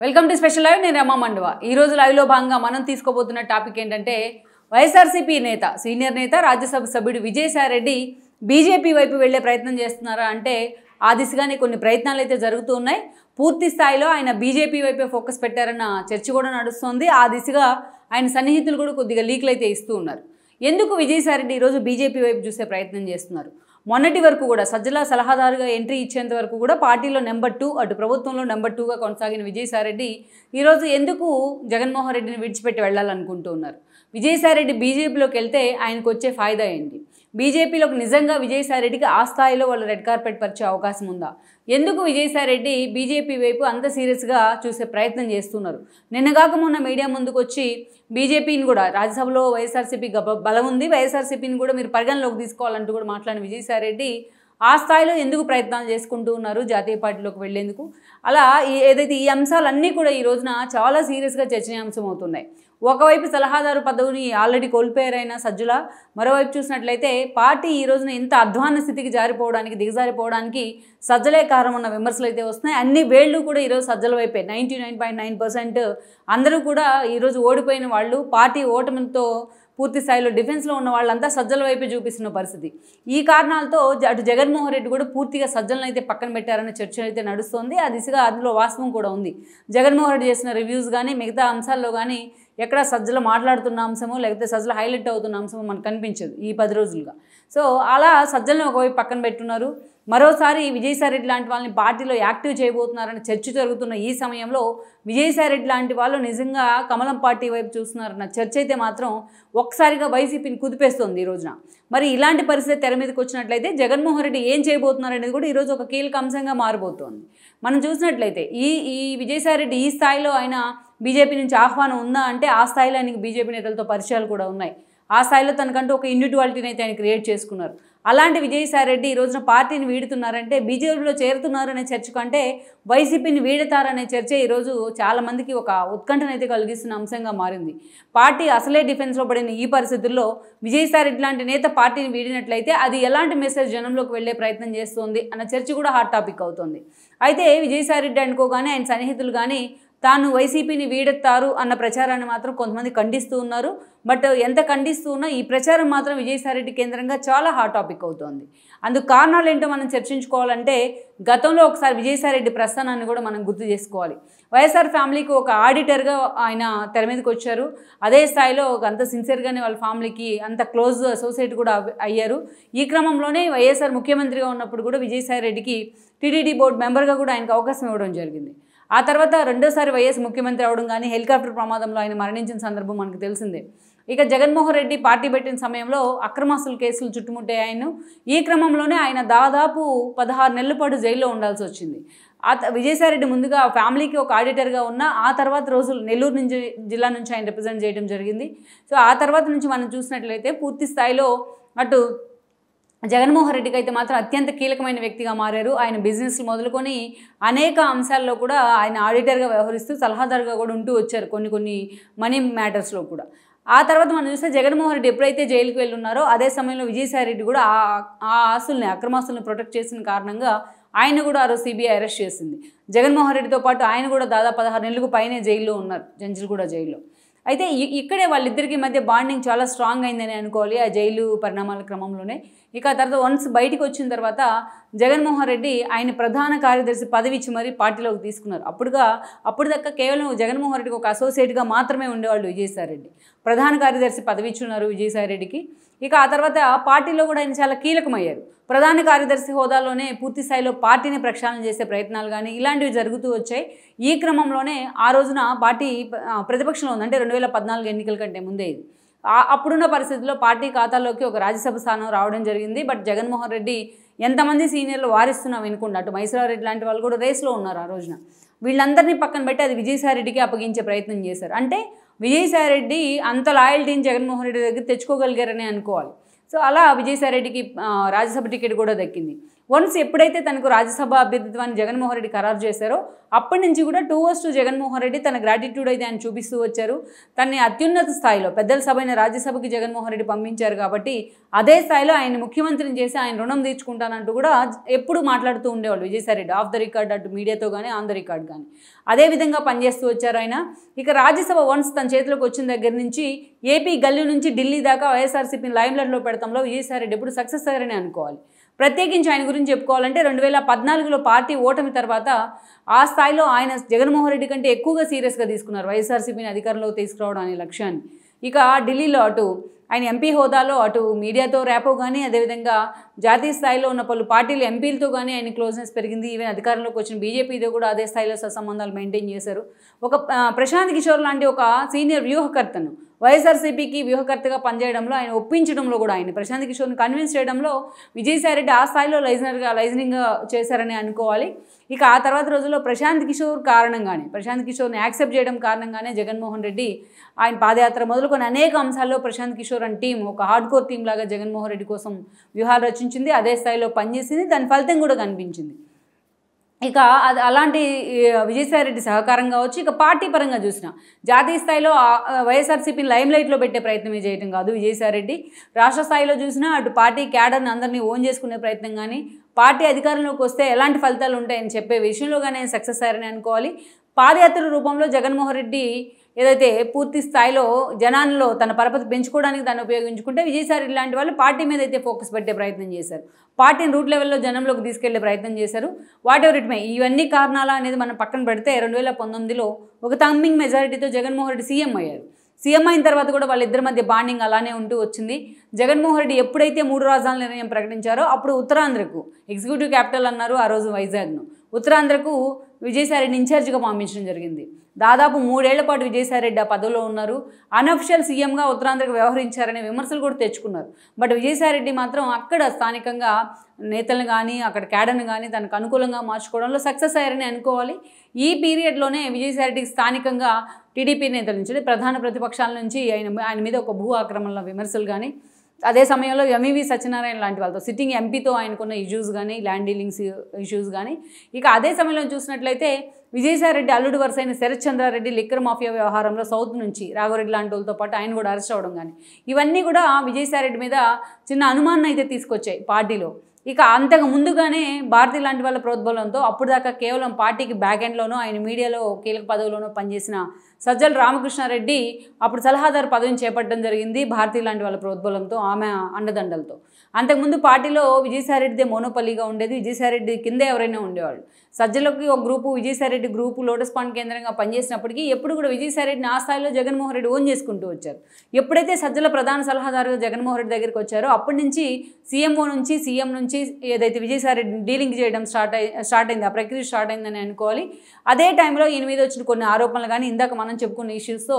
Welcome to special live. నేను రమా మండవ. ఈ రోజు లైవ్లో భాగంగా మనం తీసుకోబోతున్న టాపిక్ ఏంటంటే వైఎస్ఆర్సీపీ నేత, సీనియర్ నేత, రాజ్యసభ సభ్యుడు విజయసాయిరెడ్డి బీజేపీ వైపు వెళ్లే ప్రయత్నం చేస్తున్నారా అంటే ఆ దిశగానే కొన్ని ప్రయత్నాలు అయితే జరుగుతూ ఉన్నాయి. పూర్తి స్థాయిలో ఆయన బీజేపీ వైపే ఫోకస్ పెట్టారన్న చర్చ కూడా నడుస్తుంది. ఆ దిశగా ఆయన సన్నిహితులు కూడా కొద్దిగా లీక్లు అయితే ఇస్తూ ఉన్నారు. ఎందుకు విజయసాయిరెడ్డి ఈరోజు బీజేపీ వైపు చూసే ప్రయత్నం చేస్తున్నారు? మొన్నటి వరకు కూడా సజ్జల సలహాదారుగా ఎంట్రీ ఇచ్చేంత వరకు కూడా పార్టీలో నెంబర్ 2, అటు ప్రభుత్వంలో నెంబర్ 2గా కొనసాగిన విజయసాయిరెడ్డి ఈరోజు ఎందుకు జగన్మోహన్ రెడ్డిని విడిచిపెట్టి వెళ్ళాలనుకుంటూ ఉన్నారు? విజయసాయిరెడ్డి బీజేపీలోకి వెళ్తే ఆయనకు వచ్చే ఫాయిదా ఏంటి? బీజేపీలోకి నిజంగా విజయసాయిరెడ్డికి ఆ స్థాయిలో వాళ్ళు రెడ్ కార్పెట్ పరిచే అవకాశం ఉందా? ఎందుకు విజయసాయిరెడ్డి బీజేపీ వైపు అంత సీరియస్గా చూసే ప్రయత్నం చేస్తున్నారు? నిన్నగాక మొన్న మీడియా ముందుకు వచ్చి బీజేపీని కూడా రాజ్యసభలో వైఎస్ఆర్సీపీ బలం ఉంది, వైఎస్ఆర్సీపీని కూడా మీరు పరిగణలోకి తీసుకోవాలంటూ కూడా మాట్లాడిన విజయసాయిరెడ్డి ఆ స్థాయిలో ఎందుకు ప్రయత్నాలు చేసుకుంటూ ఉన్నారు జాతీయ పార్టీలోకి వెళ్లేందుకు? అలా ఏదైతే ఈ అంశాలన్నీ కూడా ఈ రోజున చాలా సీరియస్గా చర్చనీయాంశం అవుతున్నాయి. ఒకవైపు సలహాదారు పదవిని ఆల్రెడీ కోల్పోయారైన సజ్జల, మరోవైపు చూసినట్లయితే పార్టీ ఈ రోజున ఇంత అధ్వాన స్థితికి దిగజారిపోవడానికి సజ్జలే కారణం ఉన్న విమర్శలు అయితే వస్తున్నాయి. అన్ని వేళ్ళు కూడా ఈరోజు సజ్జల వైపే. 99.9% అందరూ కూడా ఈరోజు ఓడిపోయిన వాళ్ళు, పార్టీ ఓటమితో పూర్తి స్థాయిలో డిఫెన్స్లో ఉన్న వాళ్ళంతా సజ్జల వైపే చూపిస్తున్న పరిస్థితి. ఈ కారణాలతో అటు జగన్మోహన్ రెడ్డి కూడా పూర్తిగా సజ్జలను అయితే పక్కన పెట్టారన్న చర్చ అయితే నడుస్తోంది. ఆ దిశగా అందులో వాస్తవం కూడా ఉంది. జగన్మోహన్ రెడ్డి చేసిన రివ్యూస్ కానీ మిగతా అంశాల్లో కానీ ఎక్కడ సజ్జల మాట్లాడుతున్న అంశమో లేకపోతే సజ్జల హైలైట్ అవుతున్న అంశమో మనకు కనిపించదు ఈ 10 రోజులుగా. సో అలా సజ్జలను ఒకవైపు పక్కన పెట్టున్నారు. మరోసారి విజయసాయిరెడ్డి లాంటి వాళ్ళని పార్టీలో యాక్టివ్ చేయబోతున్నారని చర్చ జరుగుతున్న ఈ సమయంలో విజయసాయిరెడ్డి లాంటి వాళ్ళు నిజంగా కమలం పార్టీ వైపు చూస్తున్నారన్న చర్చ అయితే మాత్రం ఒక్కసారిగా వైసీపీని కుదిపేస్తుంది ఈ రోజున. మరి ఇలాంటి పరిస్థితి తెర మీదకి వచ్చినట్లయితే జగన్మోహన్ రెడ్డి ఏం చేయబోతున్నారు అనేది కూడా ఈరోజు ఒక కీలక అంశంగా మారబోతోంది. మనం చూసినట్లయితే ఈ విజయసాయిరెడ్డి ఈ స్థాయిలో ఆయన బీజేపీ నుంచి ఆహ్వానం ఉందా అంటే ఆ స్థాయిలో ఆయనకి బీజేపీ నేతలతో పరిచయాలు కూడా ఉన్నాయి. ఆ స్థాయిలో తనకంటూ ఒక ఇండివిజువాలిటీని అయితే ఆయన క్రియేట్ చేసుకున్నారు. అలాంటి విజయసాయిరెడ్డి ఈ రోజున పార్టీని వీడుతున్నారంటే బీజేపీలో చేరుతున్నారనే చర్చ కంటే వైసీపీని వీడతారనే చర్చ ఈరోజు చాలామందికి ఒక ఉత్కంఠనైతే కలిగిస్తున్న అంశంగా మారింది. పార్టీ అసలే డిఫెన్స్లో పడిన ఈ పరిస్థితుల్లో విజయసాయిరెడ్డి లాంటి నేత పార్టీని వీడినట్లయితే అది ఎలాంటి మెసేజ్ జనంలోకి వెళ్లే ప్రయత్నం చేస్తోంది అన్న చర్చ కూడా హాట్ టాపిక్ అవుతుంది. అయితే విజయసాయిరెడ్డి అనుకోగానే ఆయన సన్నిహితులు కానీ తాను వైసీపీని వీడెత్తారు అన్న ప్రచారాన్ని మాత్రం కొంతమంది ఖండిస్తూ ఉన్నారు. బట్ ఎంత ఖండిస్తూ ఉన్నా ఈ ప్రచారం మాత్రం విజయసాయిరెడ్డి కేంద్రంగా చాలా హాట్ టాపిక్ అవుతోంది. అందుకు కారణాలు ఏంటో మనం చర్చించుకోవాలంటే గతంలో ఒకసారి విజయసాయిరెడ్డి ప్రస్థానాన్ని కూడా మనం గుర్తు చేసుకోవాలి. వైఎస్ఆర్ ఫ్యామిలీకి ఒక ఆడిటర్గా ఆయన తెర మీదకి వచ్చారు. అదే స్థాయిలో అంత సిన్సియర్గానే వాళ్ళ ఫ్యామిలీకి అంత క్లోజ్ అసోసియేట్ కూడా అయ్యారు. ఈ క్రమంలోనే వైఎస్ఆర్ ముఖ్యమంత్రిగా ఉన్నప్పుడు కూడా విజయసాయిరెడ్డికి టీటీడీ బోర్డు మెంబర్గా కూడా ఆయనకు అవకాశం ఇవ్వడం జరిగింది. ఆ తర్వాత రెండోసారి వైఎస్ ముఖ్యమంత్రి అవడం కానీ హెలికాప్టర్ ప్రమాదంలో ఆయన మరణించిన సందర్భం మనకు తెలిసిందే. ఇక జగన్మోహన్ రెడ్డి పార్టీ పెట్టిన సమయంలో అక్రమాస్తుల కేసులు చుట్టుముట్టే ఆయన. ఈ క్రమంలోనే ఆయన దాదాపు 16 నెలల పాటు జైల్లో ఉండాల్సి వచ్చింది. విజయసాయిరెడ్డి ముందుగా ఫ్యామిలీకి ఒక ఆడిటర్గా ఉన్న ఆ తర్వాత రోజులు నెల్లూరు జిల్లా నుంచి ఆయన రిప్రజెంట్ చేయడం జరిగింది. సో ఆ తర్వాత నుంచి మనం చూసినట్లయితే పూర్తి స్థాయిలో అటు జగన్మోహన్ రెడ్డికి అయితే మాత్రం అత్యంత కీలకమైన వ్యక్తిగా మారారు. ఆయన బిజినెస్ మొదలుకొని అనేక అంశాల్లో కూడా ఆయన ఆడిటర్గా వ్యవహరిస్తూ సలహాదారుగా కూడా ఉంటూ వచ్చారు కొన్ని మనీ మ్యాటర్స్లో కూడా. ఆ తర్వాత మనం చూస్తే జగన్మోహన్ రెడ్డి ఎప్పుడైతే జైలుకి వెళ్ళి ఉన్నారో అదే సమయంలో విజయసాయిరెడ్డి కూడా ఆ అక్రమాస్తుల్ని ప్రొటెక్ట్ చేసిన కారణంగా ఆయన కూడా ఆ రోజు సిబిఐ అరెస్ట్ చేసింది. జగన్మోహన్ రెడ్డితో పాటు ఆయన కూడా దాదాపు 16 నెలలకు పైనే జైల్లో ఉన్నారు, జంజల్గూడ జైల్లో. అయితే ఇక్కడే వాళ్ళిద్దరికి మధ్య బాండింగ్ చాలా స్ట్రాంగ్ అయిందని అనుకోవాలి ఆ జైలు పరిణామాల క్రమంలోనే. ఇక తర్వాత వన్స్ బయటికి వచ్చిన తర్వాత జగన్మోహన్ రెడ్డి ఆయన ప్రధాన కార్యదర్శి పదవి ఇచ్చి మరీ పార్టీలోకి తీసుకున్నారు. అప్పుడు దాకా కేవలం జగన్మోహన్ రెడ్డికి ఒక అసోసియేట్గా మాత్రమే ఉండేవాళ్ళు విజయసాయిరెడ్డి. ప్రధాన కార్యదర్శి పదవి ఇచ్చున్నారు విజయసాయిరెడ్డికి. ఇక ఆ తర్వాత పార్టీలో కూడా ఆయన చాలా కీలకమయ్యారు. ప్రధాన కార్యదర్శి హోదాలోనే పూర్తి స్థాయిలో పార్టీని ప్రక్షాళన చేసే ప్రయత్నాలు కానీ ఇలాంటివి జరుగుతూ వచ్చాయి. ఈ క్రమంలోనే ఆ రోజున పార్టీ ప్రతిపక్షంలో ఉంది, అంటే 2014 ఎన్నికల కంటే ముందే ఇది. అప్పుడున్న పరిస్థితుల్లో పార్టీ ఖాతాలోకి ఒక రాజ్యసభ స్థానం రావడం జరిగింది. బట్ జగన్మోహన్ రెడ్డి ఎంతమంది సీనియర్లు వారిస్తున్నాం వినుకుండా అటు మైసూరారెడ్డి లాంటి వాళ్ళు కూడా రేస్లో ఉన్నారు ఆ రోజున. వీళ్ళందరినీ పక్కన పెట్టి అది విజయసాయిరెడ్డికి అప్పగించే ప్రయత్నం చేశారు. అంటే విజయసాయిరెడ్డి అంత లాయల్టీని జగన్మోహన్ రెడ్డి దగ్గర తెచ్చుకోగలిగారని అనుకోవాలి. సో అలా విజయసాయిరెడ్డికి రాజ్యసభ టికెట్ కూడా దక్కింది. వన్స్ ఎప్పుడైతే తనకు రాజ్యసభ అభ్యర్థిత్వాన్ని జగన్మోహన్ రెడ్డి ఖరారు చేశారో అప్పటి నుంచి కూడా టువర్డ్స్ జగన్మోహన్ రెడ్డి తన గ్రాటిట్యూడ్ అయితే ఆయన చూపిస్తూ వచ్చారు. తనని అత్యున్నత స్థాయిలో పెద్దల సభ అయిన రాజ్యసభకి జగన్మోహన్ రెడ్డి పంపించారు కాబట్టి అదే స్థాయిలో ఆయన ముఖ్యమంత్రిని చేసి ఆయన రుణం తీర్చుకుంటానంటూ కూడా ఎప్పుడు మాట్లాడుతూ ఉండేవాళ్ళు విజయసాయిరెడ్డి, ఆఫ్ ద రికార్డ్ అటు మీడియాతో కానీ ఆన్ ద రికార్డ్ కానీ. అదేవిధంగా పనిచేస్తూ వచ్చారు ఆయన. ఇక రాజ్యసభ వన్స్ తన చేతిలోకి వచ్చిన దగ్గర నుంచి ఏపీ గల్లీ నుంచి ఢిల్లీ దాకా వైఎస్ఆర్సీపీని లైమ్లైట్లో పెడతంలో విజయసాయిరెడ్డి ఎప్పుడు సక్సెస్ అయ్యారని అనుకోవాలి. ప్రత్యేకించి ఆయన గురించి చెప్పుకోవాలంటే 2014లో పార్టీ ఓటమి తర్వాత ఆ స్థాయిలో ఆయన జగన్మోహన్ రెడ్డి కంటే ఎక్కువగా సీరియస్గా తీసుకున్నారు వైఎస్ఆర్సీపీని అధికారంలోకి తీసుకురావడం అనే లక్ష్యాన్ని. ఇక ఢిల్లీలో అటు ఆయన ఎంపీ హోదాలో అటు మీడియాతో ర్యాపో కానీ అదేవిధంగా జాతీయ స్థాయిలో ఉన్న పలు పార్టీల ఎంపీలతో కానీ ఆయన క్లోజ్నెస్ పెరిగింది. ఈవెన్ అధికారంలోకి వచ్చిన బీజేపీతో కూడా అదే స్థాయిలో సత్సంబంధాలు మెయింటైన్ చేశారు. ఒక ప్రశాంత్ కిషోర్ లాంటి ఒక సీనియర్ వ్యూహకర్తను వైఎస్ఆర్సీపీకి వ్యూహకర్తగా పనిచేయడంలో ఆయన ఒప్పించడంలో కూడా ఆయన ప్రశాంత్ కిషోర్ని కన్విన్స్ చేయడంలో విజయసాయిరెడ్డి ఆ స్థాయిలో లైజనింగ్ చేశారని అనుకోవాలి. ఇక ఆ తర్వాత రోజుల్లో ప్రశాంత్ కిషోర్ కారణంగానే ప్రశాంత్ కిషోర్ని యాక్సెప్ట్ చేయడం కారణంగానే జగన్మోహన్ రెడ్డి ఆయన పాదయాత్ర మొదలుకొని అనేక అంశాల్లో ప్రశాంత్ కిషోర్ అని టీం ఒక హార్డ్ కోర్ టీం లాగా జగన్మోహన్ రెడ్డి కోసం వ్యూహాలు రచించింది. అదే స్థాయిలో పనిచేసింది. దాని ఫలితం కూడా కనిపించింది. ఇక అది అలాంటి విజయసాయిరెడ్డి సహకారం కావచ్చు. ఇక పార్టీ పరంగా చూసిన జాతీయ స్థాయిలో వైఎస్ఆర్సీపీని లైమ్లైట్లో పెట్టే ప్రయత్నమే చేయడం కాదు విజయసాయిరెడ్డి. రాష్ట్ర స్థాయిలో చూసినా అటు పార్టీ క్యాడర్ని అందరినీ ఓన్ చేసుకునే ప్రయత్నం కానీ పార్టీ అధికారంలోకి వస్తే ఎలాంటి ఫలితాలు ఉంటాయని చెప్పే విషయంలో కానీ ఆయన సక్సెస్ అయ్యారని అనుకోవాలి. పాదయాత్ర రూపంలో జగన్మోహన్ రెడ్డి ఏదైతే పూర్తి స్థాయిలో జనాల్లో తన పరపతి పెంచుకోవడానికి దాన్ని ఉపయోగించుకుంటే విజయసాయిరెడ్డి లాంటి వాళ్ళు పార్టీ మీద అయితే ఫోకస్ పెట్టే ప్రయత్నం చేశారు. పార్టీని రూట్ లెవెల్లో జనంలోకి తీసుకెళ్లే ప్రయత్నం చేశారు. వాట్ ఎవర్ ఇట్ మే, ఇవన్నీ కారణాలు అనేది మనం పక్కన పెడితే 2019లో ఒక థంబింగ్ మెజారిటీతో జగన్మోహన్ రెడ్డి సీఎం అయ్యారు. సీఎం అయిన తర్వాత కూడా వాళ్ళిద్దరి మధ్య బాండింగ్ అలానే ఉంటూ వచ్చింది. జగన్మోహన్ రెడ్డి ఎప్పుడైతే 3 రాజధానుల నిర్ణయం ప్రకటించారో అప్పుడు ఉత్తరాంధ్రకు ఎగ్జిక్యూటివ్ క్యాపిటల్ అన్నారు ఆ రోజు వైజాగ్ను, ఉత్తరాంధ్రకు విజయసాయిరెడ్డిని ఇన్ఛార్జిగా పంపించడం జరిగింది. దాదాపు 3 ఏళ్ల పాటు విజయసాయిరెడ్డి ఆ పదవిలో ఉన్నారు. అనఫిషియల్ సీఎంగా ఉత్తరాంధ్రకు వ్యవహరించారనే విమర్శలు కూడా తెచ్చుకున్నారు. బట్ విజయసాయిరెడ్డి మాత్రం అక్కడ స్థానికంగా నేతలను కానీ అక్కడ క్యాడర్ని కానీ తనకు అనుకూలంగా మార్చుకోవడంలో సక్సెస్ అయ్యారని అనుకోవాలి. ఈ పీరియడ్లోనే విజయసాయిరెడ్డికి స్థానికంగా టీడీపీ నేతల నుంచి ప్రధాన ప్రతిపక్షాల నుంచి ఆయన మీద ఒక భూ ఆక్రమణల విమర్శలు కానీ అదే సమయంలో ఎంఈవి సత్యనారాయణ లాంటి వాళ్ళతో సిట్టింగ్ ఎంపీతో ఆయనకున్న ఇష్యూస్ కానీ ల్యాండ్ డీలింగ్స్ ఇష్యూస్ కానీ ఇక అదే సమయంలో చూసినట్లయితే విజయసాయిరెడ్డి అల్లుడు వరుసైన శరత్ చంద్రారెడ్డి లిక్కర్ మాఫియా వ్యవహారంలో సౌత్ నుంచి రాఘవరెడ్డి లాంటి వాళ్ళతో పాటు ఆయన కూడా అరెస్ట్ అవ్వడం కానీ ఇవన్నీ కూడా విజయసాయిరెడ్డి మీద చిన్న అనుమానం అయితే తీసుకొచ్చాయి పార్టీలో. ఇక అంతకు ముందుగానే భారతి లాంటి వాళ్ళ ప్రోద్బలంతో అప్పుడు దాకా కేవలం పార్టీకి బ్యాక్ ఎండ్లోనో ఆయన మీడియాలో కీలక పదవిలోనో పనిచేసిన సజ్జల రామకృష్ణారెడ్డి అప్పుడు సలహాదారు పదవిని చేపట్టడం జరిగింది భారతి లాంటి వాళ్ళ ప్రోద్బలంతో, ఆమె అండదండలతో. అంతకుముందు పార్టీలో విజయసాయిరెడ్డిదే మోనోపల్లీగా ఉండేది. విజయసాయిరెడ్డి కిందే ఎవరైనా ఉండేవాళ్ళు. సజ్జలకి ఒక group, Vijayasai Reddy group Lotus Pond కేంద్రంగా పనిచేసినప్పటికీ ఎప్పుడు కూడా విజయసాయిరెడ్డిని ఆ స్థాయిలో జగన్మోహన్ రెడ్డి ఓన్ చేసుకుంటూ వచ్చారు. ఎప్పుడైతే సజ్జల ప్రధాన సలహాదారుగా జగన్మోహన్ రెడ్డి దగ్గరికి వచ్చారో అప్పటి నుంచి సీఎంఓ నుంచి సీఎం నుంచి ఏదైతే విజయసాయిరెడ్డిని డీలింగ్ చేయడం స్టార్ట్ అయింది, ఆ ప్రక్రియ స్టార్ట్ అయిందని అనుకోవాలి. అదే టైంలో ఈయన మీద వచ్చిన కొన్ని ఆరోపణలు కానీ ఇందాక మనం చెప్పుకున్న ఇష్యూస్తో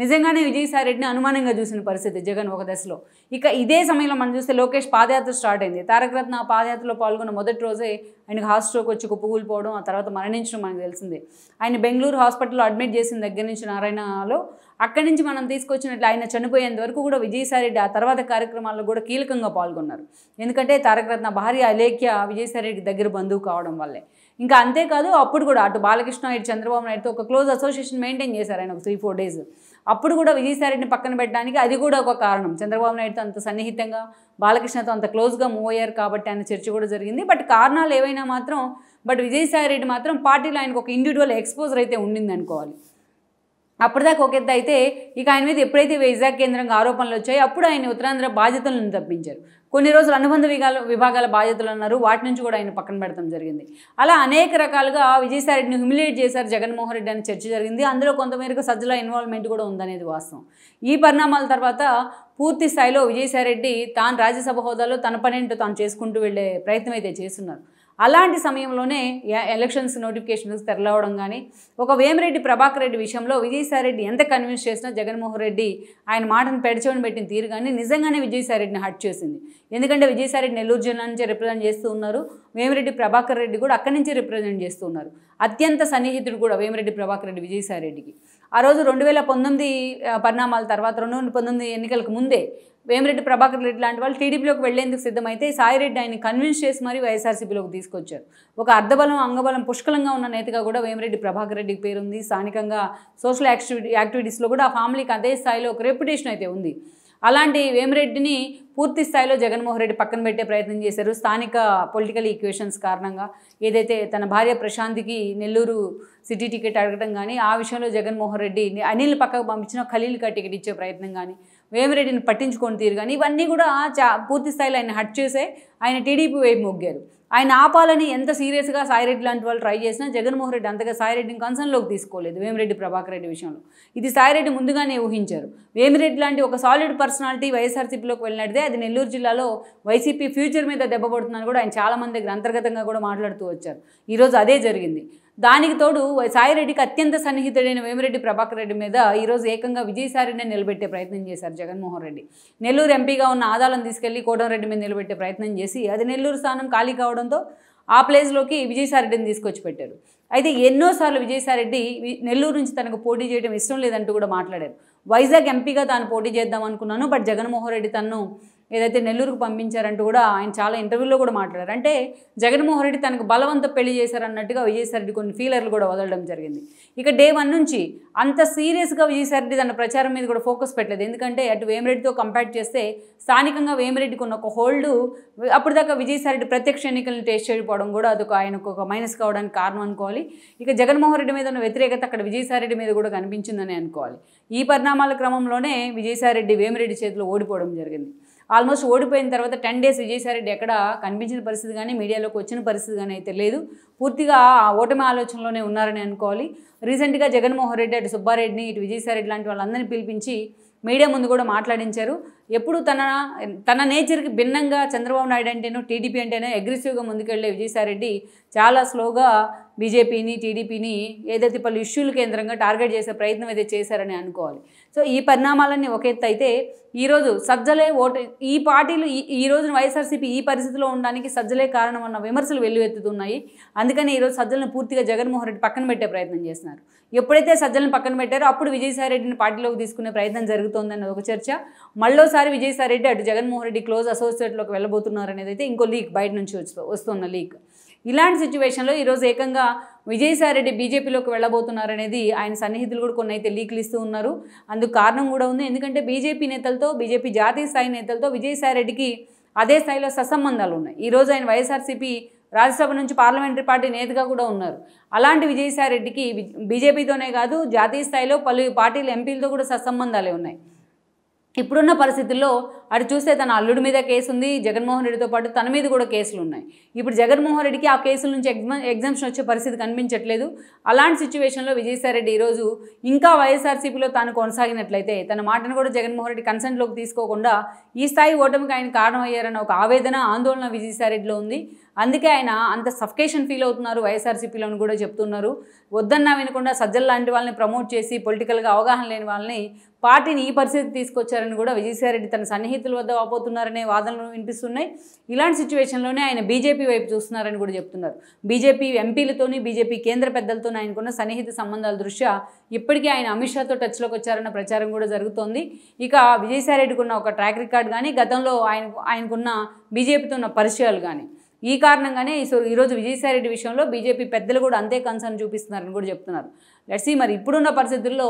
నిజంగానే విజయసాయిరెడ్డిని అనుమానంగా చూసిన పరిస్థితి జగన్ ఒక దశలో. ఇక ఇదే సమయంలో మనం చూస్తే లోకేష్ పాదయాత్ర స్టార్ట్ అయింది. తారక రత్న ఆ పాదయాత్రలో పాల్గొన్న మొదటి రోజే ఆయనకు హార్ట్ స్ట్రోక్ వచ్చి కుప్పకూలిపోవడం, ఆ తర్వాత మరణించడం మనకు తెలిసిందే. ఆయన బెంగళూరు హాస్పిటల్లో అడ్మిట్ చేసిన దగ్గర నుంచి నారాయణలో అక్కడి నుంచి మనం తీసుకొచ్చినట్లు ఆయన చనిపోయేంత వరకు కూడా విజయసాయిరెడ్డి ఆ తర్వాత కార్యక్రమాల్లో కూడా కీలకంగా పాల్గొన్నారు. ఎందుకంటే తారక రత్న భార్య అలేఖ్య విజయసాయిరెడ్డి దగ్గర బంధువు కావడం వల్లే. ఇంకా అంతేకాదు అప్పుడు కూడా అటు బాలకృష్ణ ఇటు చంద్రబాబు నాయుడుతో ఒక క్లోజ్ అసోసియేషన్ మెయింటైన్ చేశారు ఆయన ఒక 3-4 డేస్. అప్పుడు కూడా విజయసాయిరెడ్డిని పక్కన పెట్టడానికి అది కూడా ఒక కారణం. చంద్రబాబు నాయుడుతో అంత సన్నిహితంగా బాలకృష్ణతో అంత క్లోజ్గా మూవ్ అయ్యారు కాబట్టి ఆయన చర్చ కూడా జరిగింది. బట్ కారణాలు ఏవైనా మాత్రం విజయసాయిరెడ్డి మాత్రం పార్టీలో ఆయనకు ఒక ఇండివిజువల్ ఎక్స్పోజర్ అయితే ఉండింది అనుకోవాలి. అప్పటిదాకా ఒక ఎత్తు అయితే ఇక ఆయన మీద ఎప్పుడైతే వైజాగ్ కేంద్రంగా ఆరోపణలు వచ్చాయో అప్పుడు ఆయన ఉత్తరాంధ్ర బాధ్యతలను తప్పించారు. కొన్ని రోజులు అనుబంధ విభాగాల బాధ్యతలు అన్నారు, వాటి నుంచి కూడా ఆయన పక్కన పెడతాం జరిగింది. అలా అనేక రకాలుగా విజయసాయిరెడ్డిని హ్యూమిలియేట్ చేశారు జగన్మోహన్ రెడ్డి అని చర్చ జరిగింది. అందులో కొంతమేరకు సజ్జల ఇన్వాల్వ్మెంట్ కూడా ఉందనేది వాస్తవం. ఈ పరిణామాల తర్వాత పూర్తి స్థాయిలో విజయసాయిరెడ్డి తాను రాజ్యసభ హోదాలో తన పనేంటో తాను చేసుకుంటూ వెళ్ళే ప్రయత్నం అయితే చేస్తున్నారు. అలాంటి సమయంలోనే ఎలక్షన్స్ నోటిఫికేషన్స్ తెరలవడం కానీ ఒక వేమిరెడ్డి ప్రభాకర్ రెడ్డి విషయంలో విజయసాయిరెడ్డి ఎంత కన్విన్స్ చేసినా జగన్మోహన్ రెడ్డి ఆయన మాటను పెడచవని పెట్టిన తీరు కానీ నిజంగానే విజయసాయిరెడ్డిని హర్ట్ చేసింది. ఎందుకంటే విజయసాయిరెడ్డి నెల్లూరు జిల్లా నుంచి రిప్రజెంట్ చేస్తూ ఉన్నారు, వేమిరెడ్డి ప్రభాకర్ రెడ్డి కూడా అక్కడి నుంచి రిప్రజెంట్ చేస్తూ ఉన్నారు. అత్యంత సన్నిహితుడు కూడా వేమిరెడ్డి ప్రభాకర్ రెడ్డి విజయసాయిరెడ్డికి. ఆ రోజు 2019 పరిణామాల తర్వాత 2019 ఎన్నికలకు ముందే వేమిరెడ్డి ప్రభాకర్ రెడ్డి లాంటి వాళ్ళు టీడీపీలోకి వెళ్లేందుకు సిద్ధమైతే సాయిరెడ్డి ఆయన్ని కన్విన్స్ చేసి మరీ వైఎస్ఆర్సీపీలోకి తీసుకొచ్చారు. ఒక అర్ధబలం అంగబలం పుష్కలంగా ఉన్న నేతగా కూడా వేమిరెడ్డి ప్రభాకర్ రెడ్డికి పేరుంది. స్థానికంగా సోషల్ యాక్టివిటీస్లో కూడా ఆ ఫ్యామిలీకి అదే స్థాయిలో ఒక రెప్యుటేషన్ అయితే ఉంది. అలాంటి వేమిరెడ్డిని పూర్తి స్థాయిలో జగన్మోహన్ రెడ్డి పక్కన పెట్టే ప్రయత్నం చేశారు. స్థానిక పొలిటికల్ ఈక్వేషన్స్ కారణంగా ఏదైతే తన భార్య ప్రశాంత్కి నెల్లూరు సిటీ టికెట్ అడగడం కానీ, ఆ విషయంలో జగన్మోహన్ రెడ్డి అనిల్ పక్కకు పంపించిన ఖలీల్కి టికెట్ ఇచ్చే ప్రయత్నం కానీ, వేమిరెడ్డిని పట్టించుకొని తీరు కానీ, ఇవన్నీ కూడా పూర్తి స్థాయిలో ఆయన హట్ చేసే ఆయన టీడీపీ వైపు మొగ్గారు. ఆయన ఆపాలని ఎంత సీరియస్గా సాయిరెడ్డి లాంటి వాళ్ళు ట్రై చేసినా జగన్మోహన్ రెడ్డి అంతగా సాయిరెడ్డిని కన్సర్న్లోకి తీసుకోలేదు వేమిరెడ్డి ప్రభాకర్ రెడ్డి విషయంలో. ఇది సాయిరెడ్డి ముందుగానే ఊహించారు. వేమిరెడ్డి లాంటి ఒక సాలిడ్ పర్సనాలిటీ వైఎస్ఆర్సీపీలోకి వెళ్ళినట్టే అది నెల్లూరు జిల్లాలో వైసీపీ ఫ్యూచర్ మీద దెబ్బపడుతుందని కూడా ఆయన చాలామంది దగ్గర అంతర్గతంగా కూడా మాట్లాడుతూ వచ్చారు. ఈరోజు అదే జరిగింది. దానికి తోడు సాయిరెడ్డికి అత్యంత సన్నిహితుడైన వేమిరెడ్డి ప్రభాకర్ రెడ్డి మీద ఈరోజు ఏకంగా విజయసాయిరెడ్డిని నిలబెట్టే ప్రయత్నం చేశారు జగన్మోహన్ రెడ్డి. నెల్లూరు ఎంపీగా ఉన్న ఆదాలను తీసుకెళ్లి కోటంరెడ్డి మీద నిలబెట్టే ప్రయత్నం చేసి అది నెల్లూరు స్థానం ఖాళీ కావడంతో ఆ ప్లేస్లోకి విజయసాయిరెడ్డిని తీసుకొచ్చి పెట్టారు. అయితే ఎన్నోసార్లు విజయసాయిరెడ్డి నెల్లూరు నుంచి తనకు పోటీ చేయడం ఇష్టం లేదంటూ కూడా మాట్లాడారు. వైజాగ్ ఎంపీగా తాను పోటీ చేద్దాం అనుకున్నాను, బట్ జగన్మోహన్ రెడ్డి తనను ఏదైతే నెల్లూరుకు పంపించారంటూ కూడా ఆయన చాలా ఇంటర్వ్యూలో కూడా మాట్లాడారు. అంటే జగన్మోహన్ రెడ్డి తనకు బలవంత పెళ్లి చేశారన్నట్టుగా విజయసాయిరెడ్డి కొన్ని ఫీలర్లు కూడా వదలడం జరిగింది. ఇక డే 1 నుంచి అంత సీరియస్గా విజయసాయిరెడ్డి తన ప్రచారం మీద కూడా ఫోకస్ పెట్టలేదు. ఎందుకంటే అటు వేమిరెడ్డితో కంపేర్ చేస్తే స్థానికంగా వేమిరెడ్డికి ఉన్న ఒక హోల్డ్ అప్పటిదాకా విజయసాయిరెడ్డి ప్రత్యక్ష ఎన్నికలను టేస్ట్ చేయకపోవడం కూడా అదొక ఆయనకు ఒక మైనస్ కావడానికి కారణం అనుకోవాలి. ఇక జగన్మోహన్ రెడ్డి మీద ఉన్న వ్యతిరేకత అక్కడ విజయసాయిరెడ్డి మీద కూడా కనిపించిందని అనుకోవాలి. ఈ పరిణామాల క్రమంలోనే విజయసాయిరెడ్డి వేమిరెడ్డి చేతిలో ఓడిపోవడం జరిగింది. ఆల్మోస్ట్ ఓడిపోయిన తర్వాత 10 days విజయసాయిరెడ్డి ఎక్కడ కనిపించిన పరిస్థితి కానీ మీడియాలోకి వచ్చిన పరిస్థితి కానీ అయితే లేదు. పూర్తిగా ఆ ఓటమి ఆలోచనలోనే ఉన్నారని అనుకోవాలి. రీసెంట్గా జగన్మోహన్ రెడ్డి అటు సుబ్బారెడ్డిని ఇటు విజయసాయిరెడ్డి లాంటి వాళ్ళందరినీ పిలిపించి మీడియా ముందు కూడా మాట్లాడించారు. ఎప్పుడు తన నేచర్కి భిన్నంగా చంద్రబాబు నాయుడు అంటేనో టీడీపీ అంటేనో అగ్రెసివ్గా ముందుకెళ్లే విజయసాయిరెడ్డి చాలా స్లోగా బీజేపీని టీడీపీని ఏదైతే పలు ఇష్యూలు కేంద్రంగా టార్గెట్ చేసే ప్రయత్నం అయితే చేశారని అనుకోవాలి. సో ఈ పరిణామాలన్నీ ఒక ఎత్తు అయితే ఈరోజు సజ్జలే ఓటు ఈ పార్టీలు ఈ రోజున వైఎస్ఆర్సీపీ ఈ పరిస్థితిలో ఉండడానికి సజ్జలే కారణం అన్న విమర్శలు వెల్లువెత్తుతున్నాయి. అందుకని ఈరోజు సజ్జలను పూర్తిగా జగన్మోహన్ రెడ్డి పక్కన పెట్టే ప్రయత్నం చేస్తున్నారు. ఎప్పుడైతే సజ్జలను పక్కన పెట్టారో అప్పుడు విజయసాయిరెడ్డిని పార్టీలోకి తీసుకునే ప్రయత్నం జరుగుతోందన్నది ఒక చర్చ. మళ్ళోసారి విజయసాయిరెడ్డి అటు జగన్మోహన్ రెడ్డి క్లోజ్ అసోసియేట్లోకి వెళ్ళబోతున్నారు అనేది అయితే ఇంకో లీక్, బయట నుంచి వస్తున్న లీక్. ఇలాంటి సిచ్యువేషన్లో ఈరోజు ఏకంగా విజయసాయిరెడ్డి బీజేపీలోకి వెళ్ళబోతున్నారనేది ఆయన సన్నిహితులు కూడా కొన్ని అయితే లీక్లు ఇస్తూ ఉన్నారు. అందుకు కారణం కూడా ఉంది. ఎందుకంటే బీజేపీ నేతలతో, బీజేపీ జాతీయ స్థాయి నేతలతో విజయసాయిరెడ్డికి అదే స్థాయిలో సత్సంబంధాలు ఉన్నాయి. ఈరోజు ఆయన వైఎస్ఆర్సీపీ రాజ్యసభ నుంచి పార్లమెంటరీ పార్టీ నేతగా కూడా ఉన్నారు. అలాంటి విజయసాయిరెడ్డికి బీజేపీతోనే కాదు జాతీయ స్థాయిలో పలు పార్టీల ఎంపీలతో కూడా సత్సంబంధాలే ఉన్నాయి. ఇప్పుడున్న పరిస్థితుల్లో అటు చూస్తే తన అల్లుడి మీద కేసు ఉంది, జగన్మోహన్ రెడ్డితో పాటు తన మీద కూడా కేసులు ఉన్నాయి. ఇప్పుడు జగన్మోహన్ రెడ్డికి ఆ కేసుల నుంచి ఎగ్జామ్షన్ వచ్చే పరిస్థితి కనిపించట్లేదు. అలాంటి సిచ్యువేషన్లో విజయసాయిరెడ్డి ఈరోజు ఇంకా వైఎస్ఆర్సీపీలో తాను కొనసాగినట్లయితే తన మాటను కూడా జగన్మోహన్ రెడ్డి కన్సెంట్లోకి తీసుకోకుండా ఈ స్థాయి ఓటమికి ఆయన కారణమయ్యారన్న ఒక ఆవేదన, ఆందోళన విజయసాయిరెడ్డిలో ఉంది. అందుకే ఆయన అంత సఫికేషన్ ఫీల్ అవుతున్నారు వైఎస్ఆర్సీపీలోని కూడా చెప్తున్నారు. వద్దన్నా వినకుండా సజ్జల లాంటి వాళ్ళని ప్రమోట్ చేసి పొలిటికల్గా అవగాహన లేని వాళ్ళని పార్టీని ఈ పరిస్థితికి తీసుకొచ్చారని కూడా విజయసాయిరెడ్డి తన సన్నిహితుల వద్ద వాపోతున్నారనే వాదనలు వినిపిస్తున్నాయి. ఇలాంటి సిచ్యువేషన్లోనే ఆయన బీజేపీ వైపు చూస్తున్నారని కూడా చెప్తున్నారు. బీజేపీ ఎంపీలతోని, బీజేపీ కేంద్ర పెద్దలతో ఆయనకున్న సన్నిహిత సంబంధాల దృష్ట్యా ఇప్పటికీ ఆయన అమిత్ షాతో టచ్లోకి వచ్చారన్న ప్రచారం కూడా జరుగుతోంది. ఇక విజయసాయిరెడ్డికి ఉన్న ఒక ట్రాక్ రికార్డ్ కానీ, గతంలో ఆయనకున్న బీజేపీతో ఉన్న పరిచయాలు కానీ, ఈ కారణంగానే ఈరోజు విజయసాయిరెడ్డి విషయంలో బీజేపీ పెద్దలు కూడా అంతే కన్సర్న్ చూపిస్తున్నారని కూడా చెప్తున్నారు. లెట్స్ సీ మరి ఇప్పుడున్న పరిస్థితుల్లో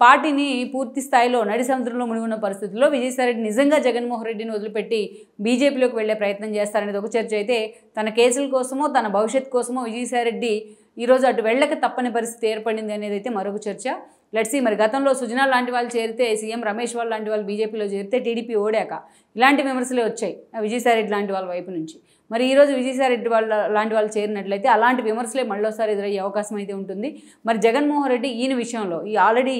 పార్టీని పూర్తి స్థాయిలో నడి సముద్రంలో మునిగున్న పరిస్థితుల్లో విజయసాయిరెడ్డి నిజంగా జగన్మోహన్ రెడ్డిని వదిలిపెట్టి బీజేపీలోకి వెళ్లే ప్రయత్నం చేస్తారనేది ఒక చర్చ అయితే, తన కేసుల కోసమో తన భవిష్యత్తు కోసమో విజయసాయిరెడ్డి ఈరోజు అటు వెళ్ళక తప్పని పరిస్థితి ఏర్పడింది అనేది అయితే మరొక చర్చ. లెట్స్ సీ మరి గతంలో సుజనా లాంటి వాళ్ళు చేరితే, సీఎం రమేష్ వాళ్ళు లాంటి వాళ్ళు బీజేపీలో చేరితే టీడీపీ ఓడాక ఇలాంటి విమర్శలే వచ్చాయి విజయసాయిరెడ్డి లాంటి వాళ్ళ వైపు నుంచి. మరి ఈరోజు విజయసాయిరెడ్డి లాంటి వాళ్ళు చేరినట్లయితే అలాంటి విమర్శలే మళ్ళీసారి ఎదురయ్యే అవకాశం అయితే ఉంటుంది. మరి జగన్మోహన్ రెడ్డి ఈయన విషయంలో ఆల్రెడీ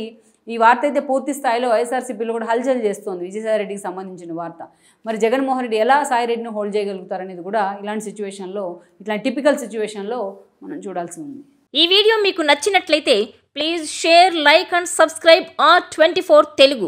ఈ వార్త అయితే పూర్తి స్థాయిలో వైఎస్ఆర్సీపీలో కూడా హల్చల్ చేస్తోంది, విజయసాయిరెడ్డికి సంబంధించిన వార్త. మరి జగన్మోహన్ రెడ్డి ఎలా సాయిరెడ్డిని హోల్డ్ చేయగలుగుతారనేది కూడా ఇలాంటి సిచ్యువేషన్లో, ఇట్లాంటి టిపికల్ సిచ్యువేషన్లో మనం చూడాల్సి ఉంది. ఈ వీడియో మీకు నచ్చినట్లయితే please share, like and subscribe R24 Telugu.